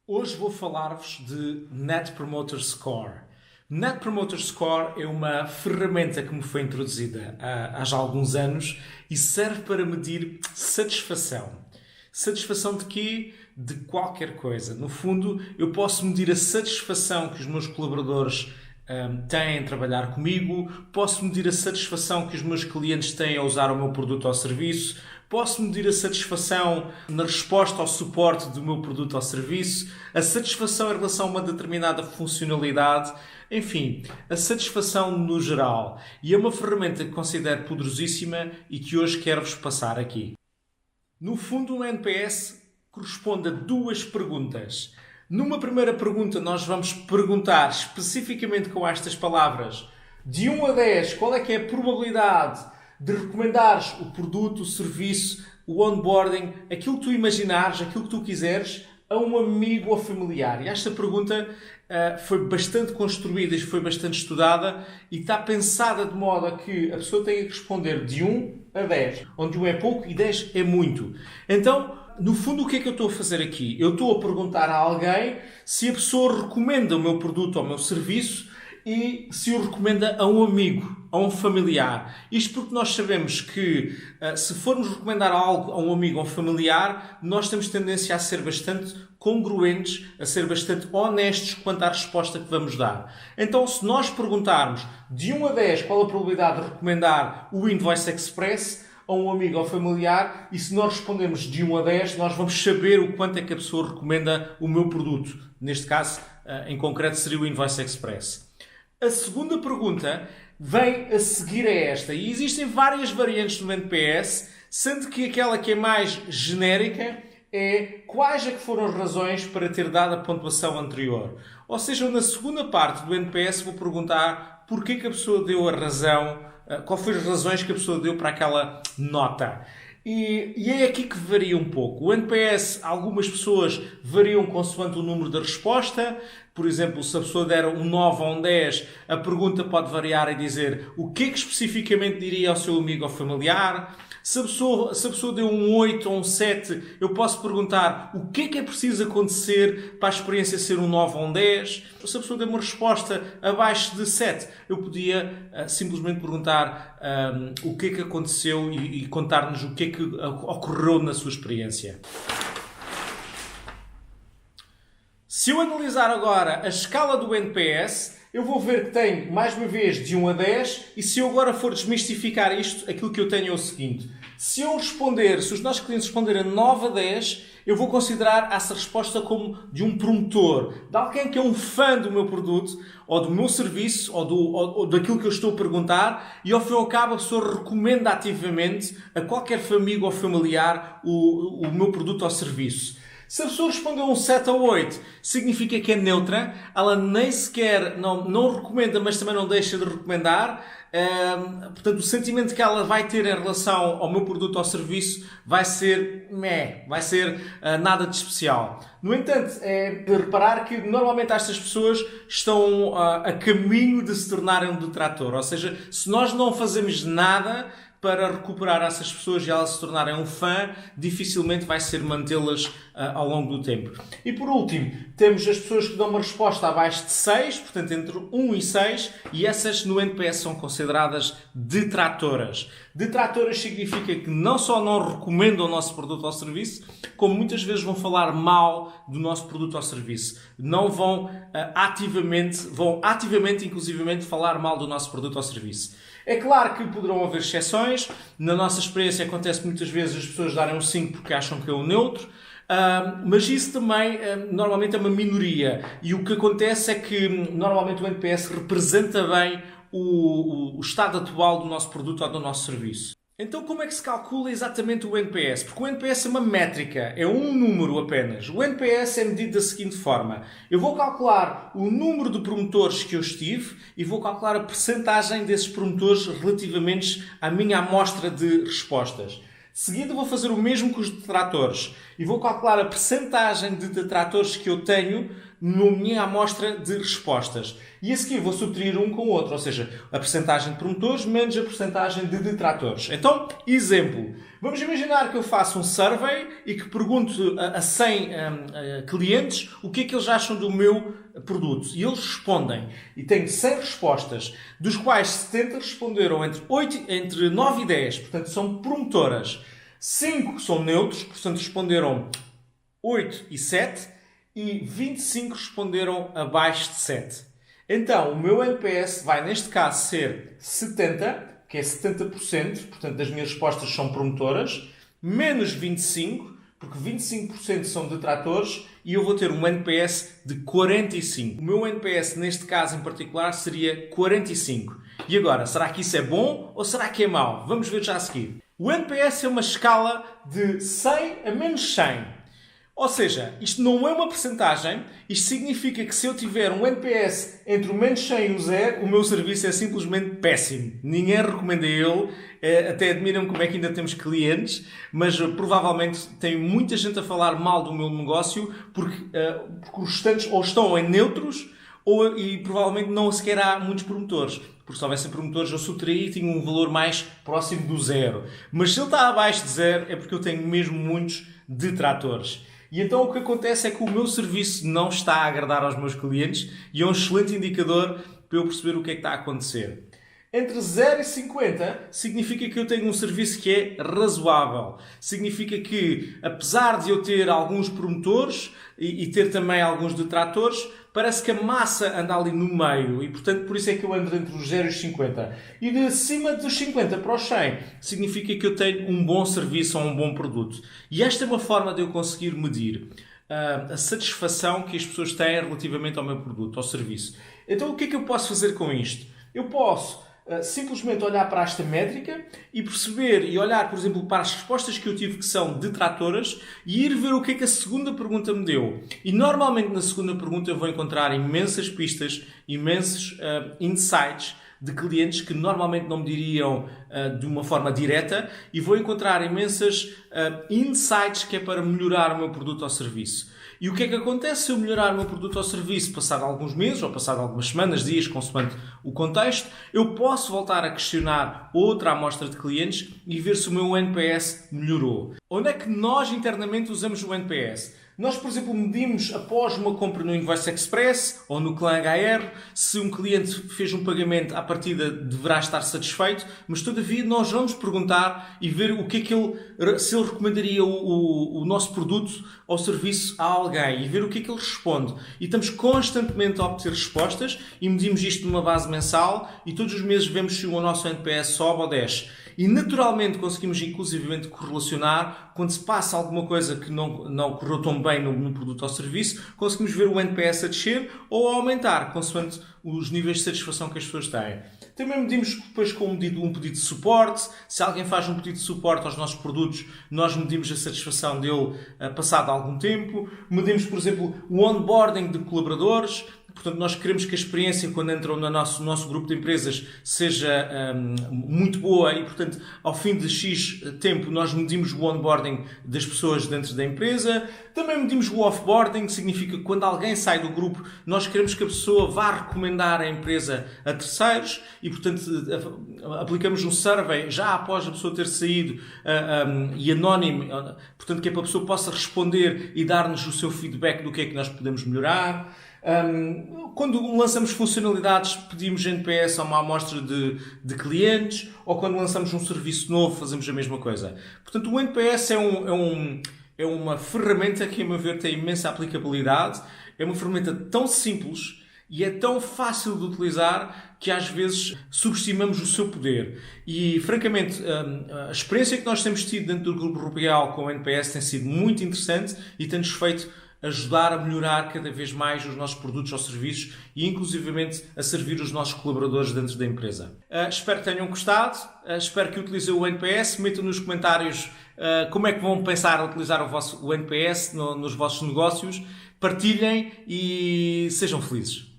Hoje vou falar-vos de Net Promoter Score. Net Promoter Score é uma ferramenta que me foi introduzida há já alguns anos e serve para medir satisfação. Satisfação de quê? De qualquer coisa. No fundo, eu posso medir a satisfação que os meus colaboradores têm em trabalhar comigo, posso medir a satisfação que os meus clientes têm a usar o meu produto ou serviço, posso medir a satisfação na resposta ao suporte do meu produto ou serviço, a satisfação em relação a uma determinada funcionalidade, enfim, a satisfação no geral. E é uma ferramenta que considero poderosíssima e que hoje quero-vos passar aqui. No fundo, o NPS corresponde a duas perguntas. Numa primeira pergunta, nós vamos perguntar especificamente com estas palavras: de 1 a 10, qual é que é a probabilidade de recomendares o produto, o serviço, o onboarding, aquilo que tu imaginares, aquilo que tu quiseres, a um amigo ou familiar? E esta pergunta foi bastante construída e foi bastante estudada e está pensada de modo a que a pessoa tenha que responder de 1 a 10, onde 1 é pouco e 10 é muito. Então, no fundo, o que é que eu estou a fazer aqui? Eu estou a perguntar a alguém se a pessoa recomenda o meu produto ou o meu serviço e se o recomenda a um amigo, a um familiar. Isto porque nós sabemos que se formos recomendar algo a um amigo ou um familiar, nós temos tendência a ser bastante congruentes, a ser bastante honestos quanto à resposta que vamos dar. Então, se nós perguntarmos de 1 a 10 qual a probabilidade de recomendar o Invoice Express a um amigo ou familiar, e se nós respondemos de 1 a 10, nós vamos saber o quanto é que a pessoa recomenda o meu produto. Neste caso, em concreto, seria o Invoice Express. A segunda pergunta vem a seguir a esta, e existem várias variantes do NPS, sendo que aquela que é mais genérica é quais é que foram as razões para ter dado a pontuação anterior. Ou seja, na segunda parte do NPS vou perguntar porquê que a pessoa deu a razão, qual foram as razões que a pessoa deu para aquela nota. E é aqui que varia um pouco. O NPS, algumas pessoas variam consoante o número da resposta. Por exemplo, se a pessoa der um 9 ou um 10, a pergunta pode variar e dizer o que é que especificamente diria ao seu amigo ou familiar. Se a pessoa deu um 8 ou um 7, eu posso perguntar o que é preciso acontecer para a experiência ser um 9 ou um 10. Se a pessoa deu uma resposta abaixo de 7, eu podia simplesmente perguntar o que é que aconteceu e contar-nos o que é que ocorreu na sua experiência. Se eu analisar agora a escala do NPS, eu vou ver que tem, mais uma vez, de 1 a 10, e se eu agora for desmistificar isto, aquilo que eu tenho é o seguinte: se os nossos clientes responderem 9 a 10, eu vou considerar essa resposta como de um promotor, de alguém que é um fã do meu produto, ou do meu serviço, ou daquilo que eu estou a perguntar, e ao fim e ao cabo a pessoa recomenda ativamente a qualquer amigo ou familiar o meu produto ou serviço. Se a pessoa respondeu um 7 ou 8, significa que é neutra, ela nem sequer não recomenda, mas também não deixa de recomendar. Portanto, o sentimento que ela vai ter em relação ao meu produto ou serviço vai ser nada de especial. No entanto, é de reparar que normalmente estas pessoas estão a caminho de se tornarem um detrator. Ou seja, se nós não fazemos nada para recuperar essas pessoas e elas se tornarem um fã, dificilmente vai ser mantê-las ao longo do tempo. E por último, temos as pessoas que dão uma resposta abaixo de 6, portanto entre 1 e 6, e essas no NPS são consideradas detratoras. Detratoras significa que não só não recomendam o nosso produto ou serviço, como muitas vezes vão falar mal do nosso produto ou serviço. Não vão ativamente, inclusivamente, falar mal do nosso produto ou serviço. É claro que poderão haver exceções. Na nossa experiência acontece muitas vezes as pessoas darem um 5 porque acham que é um neutro. Mas isso também normalmente é uma minoria. E o que acontece é que normalmente o NPS representa bem o estado atual do nosso produto ou do nosso serviço. Então, como é que se calcula exatamente o NPS? Porque o NPS é uma métrica, é um número apenas. O NPS é medido da seguinte forma: eu vou calcular o número de promotores que eu estive e vou calcular a percentagem desses promotores relativamente à minha amostra de respostas. De seguida, vou fazer o mesmo com os detratores e vou calcular a percentagem de detratores que eu tenho na minha amostra de respostas. E a seguir vou subtrair um com o outro, ou seja, a percentagem de promotores menos a percentagem de detratores. Então, exemplo. Vamos imaginar que eu faço um survey e que pergunto a 100 clientes o que é que eles acham do meu produto. E eles respondem. E tenho 100 respostas, dos quais 70 responderam entre 9 e 10. Portanto, são promotoras. 5 são neutros, portanto, responderam 8 e 7. E 25 responderam abaixo de 7. Então, o meu NPS vai, neste caso, ser 70, que é 70%, portanto, das minhas respostas são promotoras, menos 25, porque 25% são detratores, e eu vou ter um NPS de 45. O meu NPS, neste caso em particular, seria 45. E agora, será que isso é bom ou será que é mau? Vamos ver já a seguir. O NPS é uma escala de 100 a menos 100. Ou seja, isto não é uma percentagem, isto significa que se eu tiver um NPS entre o menos 100 e o 0, o meu serviço é simplesmente péssimo. Ninguém recomenda ele, até admiram como é que ainda temos clientes, mas provavelmente tem muita gente a falar mal do meu negócio porque os restantes ou estão em neutros e provavelmente não sequer há muitos promotores. Porque se houvessem promotores, eu subtraí e tinha um valor mais próximo do 0. Mas se ele está abaixo de 0, é porque eu tenho mesmo muitos detratores. E então o que acontece é que o meu serviço não está a agradar aos meus clientes e é um excelente indicador para eu perceber o que é que está a acontecer. Entre 0 e 50 significa que eu tenho um serviço que é razoável. Significa que, apesar de eu ter alguns promotores e ter também alguns detratores, parece que a massa anda ali no meio e, portanto, por isso é que eu ando entre os 0 e os 50. E de acima dos 50 para os 100 significa que eu tenho um bom serviço ou um bom produto. E esta é uma forma de eu conseguir medir a satisfação que as pessoas têm relativamente ao meu produto, ao serviço. Então, o que é que eu posso fazer com isto? Eu posso simplesmente olhar para esta métrica e perceber e olhar, por exemplo, para as respostas que eu tive que são detratoras e ir ver o que é que a segunda pergunta me deu. E normalmente na segunda pergunta eu vou encontrar imensas pistas, imensos insights de clientes que normalmente não me diriam de uma forma direta e vou encontrar imensas insights que é para melhorar o meu produto ou serviço. E o que é que acontece se eu melhorar o meu produto ou serviço passado alguns meses ou passado algumas semanas, dias, consoante o contexto? Eu posso voltar a questionar outra amostra de clientes e ver se o meu NPS melhorou. Onde é que nós internamente usamos o NPS? Nós, por exemplo, medimos após uma compra no Invoice Express ou no Clan HR, se um cliente fez um pagamento, à partida deverá estar satisfeito, mas todavia nós vamos perguntar e ver o que é que se ele recomendaria o nosso produto ou serviço a alguém e ver o que é que ele responde. E estamos constantemente a obter respostas e medimos isto numa base mensal e todos os meses vemos se o nosso NPS sobe ou desce. E naturalmente conseguimos inclusivamente correlacionar quando se passa alguma coisa que não correu tão bem no produto ou serviço, conseguimos ver o NPS a descer ou a aumentar, consoante os níveis de satisfação que as pessoas têm. Também medimos depois com um pedido de suporte. Se alguém faz um pedido de suporte aos nossos produtos, nós medimos a satisfação dele passado algum tempo. Medimos, por exemplo, o onboarding de colaboradores. Portanto, nós queremos que a experiência, quando entram no nosso grupo de empresas, seja muito boa e, portanto, ao fim de X tempo, nós medimos o onboarding das pessoas dentro da empresa. Também medimos o offboarding, que significa que quando alguém sai do grupo, nós queremos que a pessoa vá recomendar a empresa a terceiros e, portanto, aplicamos um survey já após a pessoa ter saído e anónimo, portanto, que é para a pessoa possa responder e dar-nos o seu feedback do que é que nós podemos melhorar. Quando lançamos funcionalidades, pedimos NPS a uma amostra de clientes, ou quando lançamos um serviço novo, fazemos a mesma coisa. Portanto, o NPS é uma ferramenta que, a meu ver, tem imensa aplicabilidade. É uma ferramenta tão simples e é tão fácil de utilizar que às vezes subestimamos o seu poder. E, francamente, a experiência que nós temos tido dentro do Grupo Rupial com o NPS tem sido muito interessante e tem-nos feito ajudar a melhorar cada vez mais os nossos produtos ou serviços e, inclusivamente, a servir os nossos colaboradores dentro da empresa. Espero que tenham gostado, espero que utilizem o NPS, metam nos comentários como é que vão pensar a utilizar o NPS nos vossos negócios, partilhem e sejam felizes.